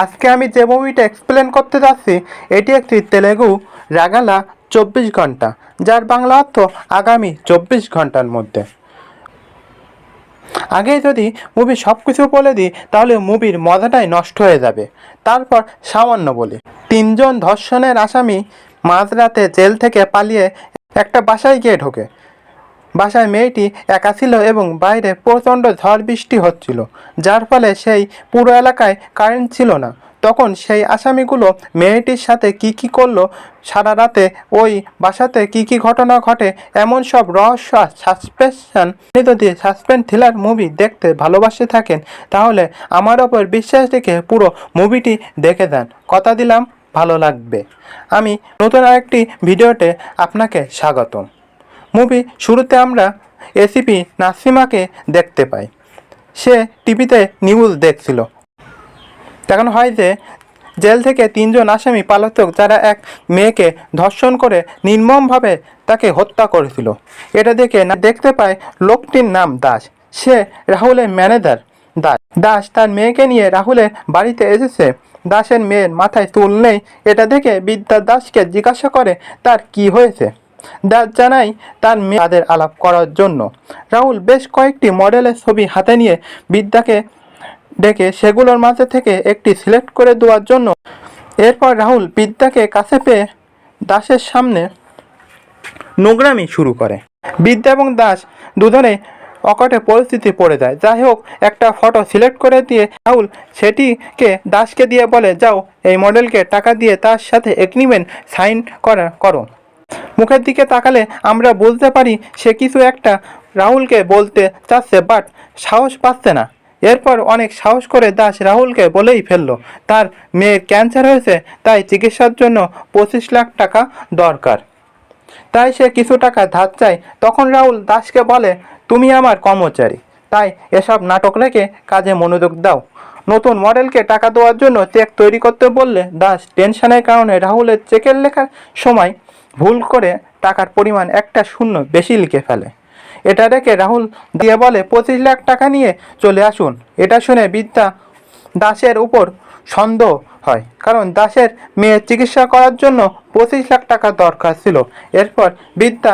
আজকে আমি যে মুভিটা এক্সপ্লেন করতে যাচ্ছি এটি একটি তেলেগু রাগালা 24 ঘন্টা, যার বাংলা অর্থ আগামী 24 ঘন্টার মধ্যে। আগে যদি মুভি সব কিছু বলে দিই তাহলে মুভির মজাটাই নষ্ট হয়ে যাবে। তারপর সামান্য বলি। 3জন ধর্ষণের আসামি মাঝরাতে জেল থেকে পালিয়ে একটা বাসায় গিয়ে ঢোকে। বাসায় মেয়েটি একা ছিল এবং বাইরে প্রচণ্ড ঝড় বৃষ্টি হচ্ছিল, যার ফলে সেই পুরো এলাকায় কারেন্ট ছিল না। তখন সেই আসামিগুলো মেয়েটির সাথে কি করলো, সারা রাতে ওই বাসাতে কি ঘটনা ঘটে, এমন সব রহস্য সাসপেনশন। যদি সাসপেন্স থ্রিলার মুভি দেখতে ভালোবাসে থাকেন তাহলে আমার ওপর বিশ্বাস রেখে পুরো মুভিটি দেখে দেন, কথা দিলাম ভালো লাগবে। আমি নতুন আরেকটি ভিডিওতে আপনাকে স্বাগতম। মুভি শুরুতে আমরা এসিপি নাসিমাকে দেখতে পাই। সে টিভিতে নিউজ দেখছিল। দেখানো হয় যে জেল থেকে 3জন আসামি পলাতক, যারা এক মেয়েকে ধর্ষণ করে নির্মমভাবে তাকে হত্যা করেছিল। এটা দেখে দেখতে পায় লোকটির নাম দাস। সে রাহুলের ম্যানেজার। দাস তার মেয়েকে নিয়ে রাহুলের বাড়িতে এসেছে। দাসের মেয়ের মাথায় চুল নেই। এটা দেখে বিদ্যা দাসকে জিজ্ঞাসা করে তার কি হয়েছে। দাস জানাই তার মেয়ে তাদের আলাপ করার জন্য। রাহুল বেশ কয়েকটি মডেলের ছবি হাতে নিয়ে বিদ্যাকে ডেকে সেগুলোর মাঝে থেকে একটি সিলেক্ট করে দেওয়ার জন্য। এরপর রাহুল বিদ্যাকে কাছে পেয়ে দাসের সামনে নোংরামি শুরু করে। বিদ্যা এবং দাস দুজনে অকটে পরিস্থিতি পড়ে যায়। যাই হোক, একটা ফটো সিলেক্ট করে দিয়ে রাহুল সেটিকে দাসকে দিয়ে বলে, যাও এই মডেলকে টাকা দিয়ে তার সাথে এগ্রিমেন্ট সাইন করো। মুখের দিকে তাকালে আমরা বুঝতে পারি সে কিছু একটা রাহুলকে বলতে চাচ্ছে, বাট সাহস পাচ্ছে না। এরপর অনেক সাহস করে দাস রাহুলকে বলেই ফেললো তার মেয়ের ক্যান্সার হয়েছে, তাই চিকিৎসার জন্য 25 লাখ টাকা দরকার। তাই সে কিছু টাকা ধার চায়। তখন রাহুল দাসকে বলে, তুমি আমার কর্মচারী, তাই এসব নাটক রেখে কাজে মনোযোগ দাও। নতুন মডেলকে টাকা দেওয়ার জন্য চেক তৈরি করতে বললে দাস টেনশনের কারণে রাহুলের চেকের লেখার সময় ভুল করে টাকার পরিমাণ একটা শূন্য বেশি লিখে ফেলে। এটা দেখে রাহুল দিয়ে বলে 25 লাখ টাকা নিয়ে চলে আসুন। এটা শুনে বিদ্যা দাসের উপর সন্দেহ হয়, কারণ দাসের মেয়ের চিকিৎসা করার জন্য 25 লাখ টাকা দরকার ছিল। এরপর বিদ্যা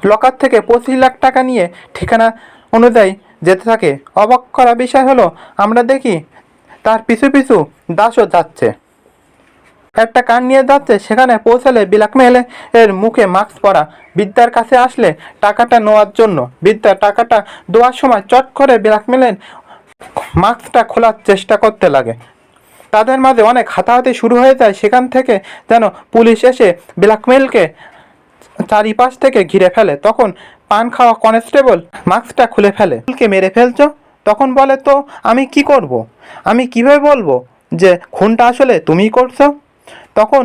লকার থেকে 25 লাখ টাকা নিয়ে ঠিকানা অনুযায়ী যেতে থাকে। অবাক করা বিষয় হলো, আমরা দেখি তার পিছু পিছু দাসও যাচ্ছে। একটা কান নিয়ে যাচ্ছে। সেখানে পৌঁছালে ব্ল্যাকমেল এর মুখে মাস্ক পরা বিদ্যার কাছে আসলে টাকাটা নেওয়ার জন্য। বিদ্যা টাকাটা দেওয়ার সময় চট করে ব্ল্যাকমেলের মাস্কটা খোলার চেষ্টা করতে লাগে। তাদের মাঝে অনেক হাতাহাতি শুরু হয়ে যায়। সেখান থেকে যেন পুলিশ এসে ব্ল্যাকমেলকে চারিপাশ থেকে ঘিরে ফেলে। তখন পান খাওয়া কনস্টেবল মাস্কটা খুলে ফেলে। কে মেরে ফেলছো? তখন বলে, তো আমি কি করব? আমি কিভাবে বলবো যে খুনটা আসলে তুমিই করছো? তখন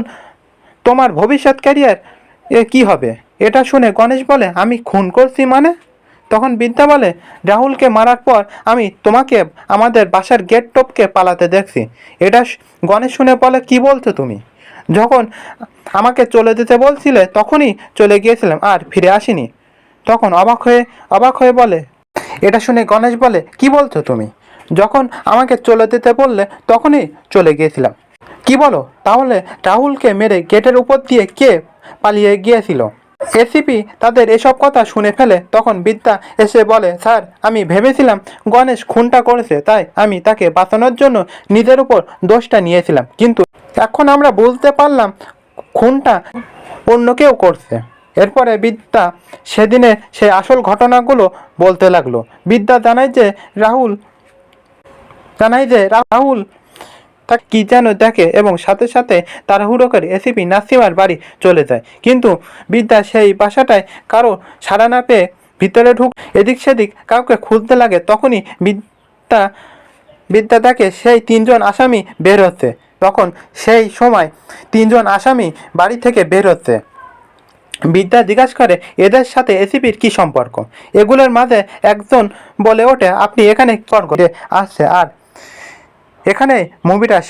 তোমার ভবিষ্যৎ ক্যারিয়ার কি হবে? এটা শুনে গণেশ বলে, আমি খুন করছি মানে? তখন বিদ্যা বলে, রাহুলকে মারার পর আমি তোমাকে আমাদের বাসার গেট টপকে পালাতে দেখছি। এটা গণেশ শুনে বলে, কি বলছো তুমি? যখন আমাকে চলে যেতে বলছিলে তখনই চলে গিয়েছিলাম, আর ফিরে আসিনি। তখন অবাক হয়ে বলে, এটা শুনে গণেশ বলে, কি বলছো তুমি? যখন আমাকে চলে যেতে বললে তখনই চলে গিয়েছিলাম। কি বলো? তাহলে রাহুলকে মেরে গেটের উপর দিয়ে কে পালিয়ে গিয়েছিল? এসিপি তাদের এসব কথা শুনে ফেলে। তখন বিদ্যা এসে বলে, স্যার, আমি ভেবেছিলাম গণেশ খুনটা করেছে, তাই আমি তাকে বাঁচানোর জন্য নিজের উপর দোষটা নিয়েছিলাম, কিন্তু এখন আমরা বুঝতে পারলাম খুনটা অন্য কেউ করছে। এরপরে বিদ্যা সেদিনের সেই আসল ঘটনাগুলো বলতে লাগলো। বিদ্যা জানায় যে রাহুল তাকে কি যেন দেখে এবং সাথে সাথে তাড়াহুড়ো করে এসিপি নাসিমার বাড়ি চলে যায়। কিন্তু বিদ্যা সেই বাসাটায় কারো সাড়া না পেয়ে ভিতরে এদিক সেদিক কাউকে খুঁজতে লাগে। তখনই বিদ্যা দেখে সেই 3জন আসামি বের হচ্ছে। তখন সেই সময় 3জন আসামি বাড়ি থেকে বের হচ্ছে। বিদ্যা জিজ্ঞাসা করে, এদের সাথে এসিপির কি সম্পর্ক? এগুলোর মাঝে একজন বলে ওঠে, আপনি এখানে কি আসছে? আর এখানে মুভিটা শেষ।